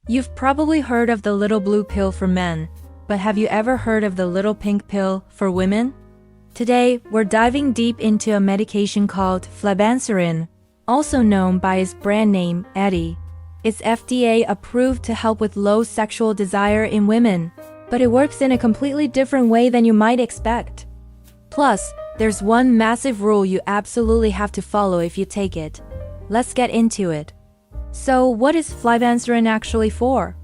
You've probably heard of the little blue pill for men, but have you ever heard of the little pink pill for women? Today, we're diving deep into a medication called Flibanserin, also known by its brand name, Addyi. It's FDA approved to help with low sexual desire in women, but it works in a completely different way than you might expect. Plus, there's one massive rule you absolutely have to follow if you take it. Let's get into it. So, what is Flibanserin actually for?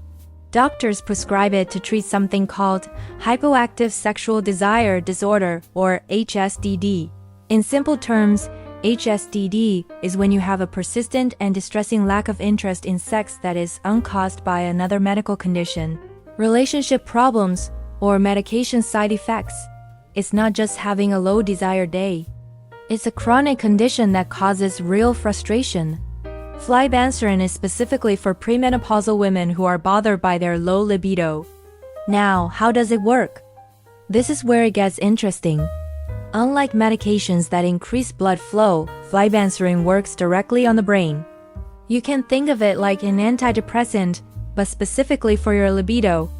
Doctors prescribe it to treat something called Hypoactive Sexual Desire Disorder, or HSDD. In simple terms, HSDD is when you have a persistent and distressing lack of interest in sex that is uncaused by another medical condition, relationship problems, or medication side effects. It's not just having a low desire day. It's a chronic condition that causes real frustration. Flibanserin is specifically for premenopausal women who are bothered by their low libido. Now, how does it work? This is where it gets interesting. Unlike medications that increase blood flow, Flibanserin works directly on the brain. You can think of it like an antidepressant, but specifically for your libido.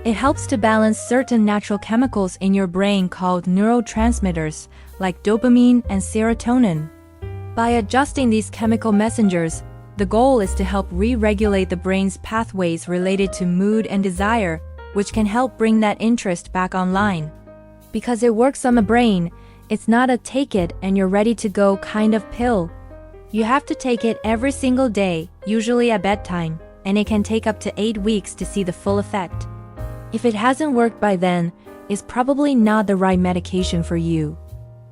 It helps to balance certain natural chemicals in your brain called neurotransmitters, like dopamine and serotonin. By adjusting these chemical messengers, the goal is to help re-regulate the brain's pathways related to mood and desire, which can help bring that interest back online. Because it works on the brain, it's not a take it and you're ready to go kind of pill. You have to take it every single day, usually at bedtime, and it can take up to 8 weeks to see the full effect. If it hasn't worked by then, it's probably not the right medication for you.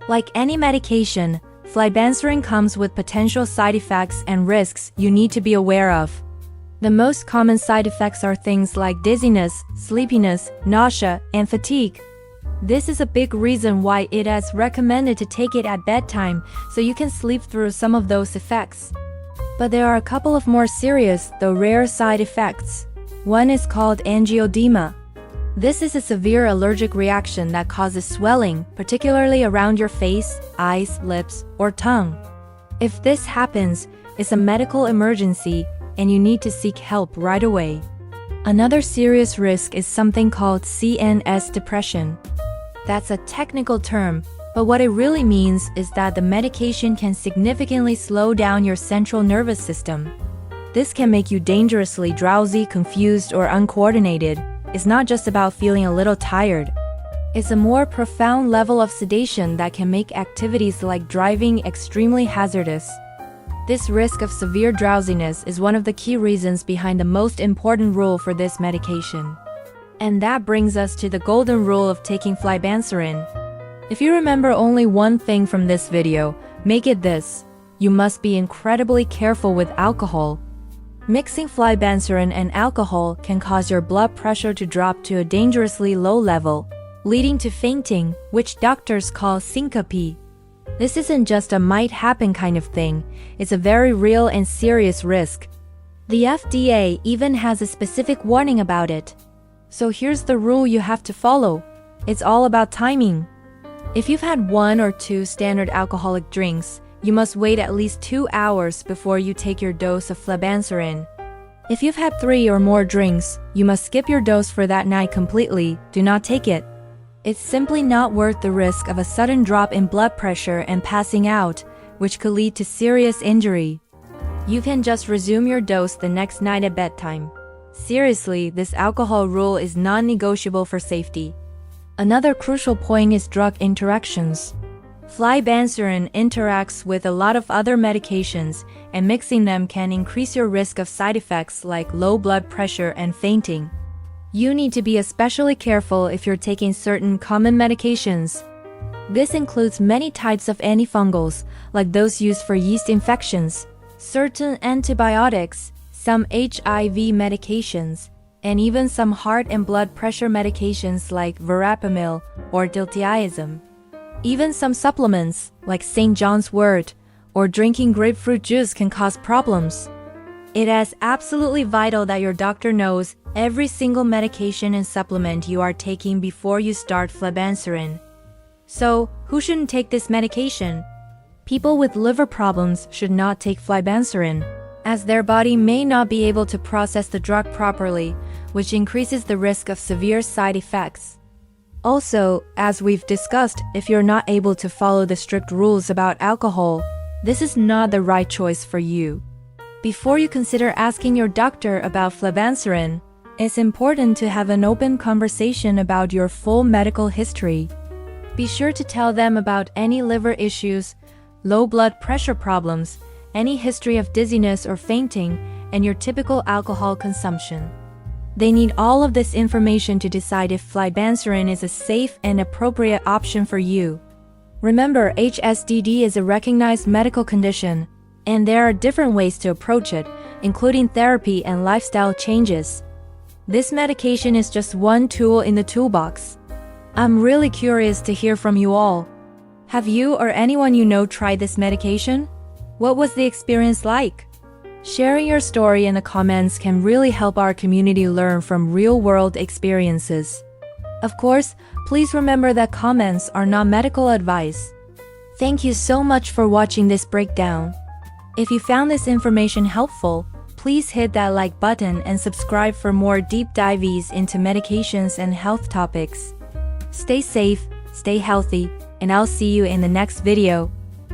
Like any medication, Flibanserin comes with potential side effects and risks you need to be aware of. The most common side effects are things like dizziness, sleepiness, nausea, and fatigue. This is a big reason why it is recommended to take it at bedtime so you can sleep through some of those effects. But there are a couple of more serious, though rare side effects. One is called angioedema. This is a severe allergic reaction that causes swelling, particularly around your face, eyes, lips, or tongue. If this happens, it's a medical emergency and you need to seek help right away. Another serious risk is something called CNS depression. That's a technical term, but what it really means is that the medication can significantly slow down your central nervous system. This can make you dangerously drowsy, confused, or uncoordinated. It's not just about feeling a little tired. It's a more profound level of sedation that can make activities like driving extremely hazardous. This risk of severe drowsiness is one of the key reasons behind the most important rule for this medication. And that brings us to the golden rule of taking Flibanserin. If you remember only one thing from this video, make it this: you must be incredibly careful with alcohol. Mixing Flibanserin and alcohol can cause your blood pressure to drop to a dangerously low level, leading to fainting, which doctors call syncope. This isn't just a might happen kind of thing, it's a very real and serious risk. The FDA even has a specific warning about it. So here's the rule you have to follow. It's all about timing. If you've had 1 or 2 standard alcoholic drinks, you must wait at least 2 hours before you take your dose of Flibanserin. If you've had 3 or more drinks, you must skip your dose for that night completely. Do not take it. It's simply not worth the risk of a sudden drop in blood pressure and passing out, which could lead to serious injury. You can just resume your dose the next night at bedtime. Seriously, this alcohol rule is non-negotiable for safety. Another crucial point is drug interactions. Flibanserin interacts with a lot of other medications, and mixing them can increase your risk of side effects like low blood pressure and fainting. You need to be especially careful if you're taking certain common medications. This includes many types of antifungals, like those used for yeast infections, certain antibiotics, some HIV medications, and even some heart and blood pressure medications like verapamil or diltiazem. Even some supplements, like St. John's wort, or drinking grapefruit juice can cause problems. It is absolutely vital that your doctor knows every single medication and supplement you are taking before you start Flibanserin. So, who shouldn't take this medication? People with liver problems should not take Flibanserin. as their body may not be able to process the drug properly, which increases the risk of severe side effects. Also, as we've discussed, if you're not able to follow the strict rules about alcohol, this is not the right choice for you. Before you consider asking your doctor about Flibanserin, it's important to have an open conversation about your full medical history. Be sure to tell them about any liver issues, low blood pressure problems, any history of dizziness or fainting, and your typical alcohol consumption. They need all of this information to decide if Flibanserin is a safe and appropriate option for you. Remember, HSDD is a recognized medical condition, and there are different ways to approach it, including therapy and lifestyle changes. This medication is just one tool in the toolbox. I'm really curious to hear from you all. Have you or anyone you know tried this medication? What was the experience like? Sharing your story in the comments can really help our community learn from real-world experiences. Of course, please remember that comments are not medical advice. Thank you so much for watching this breakdown. If you found this information helpful, please hit that like button and subscribe for more deep dives into medications and health topics. Stay safe, stay healthy, and I'll see you in the next video.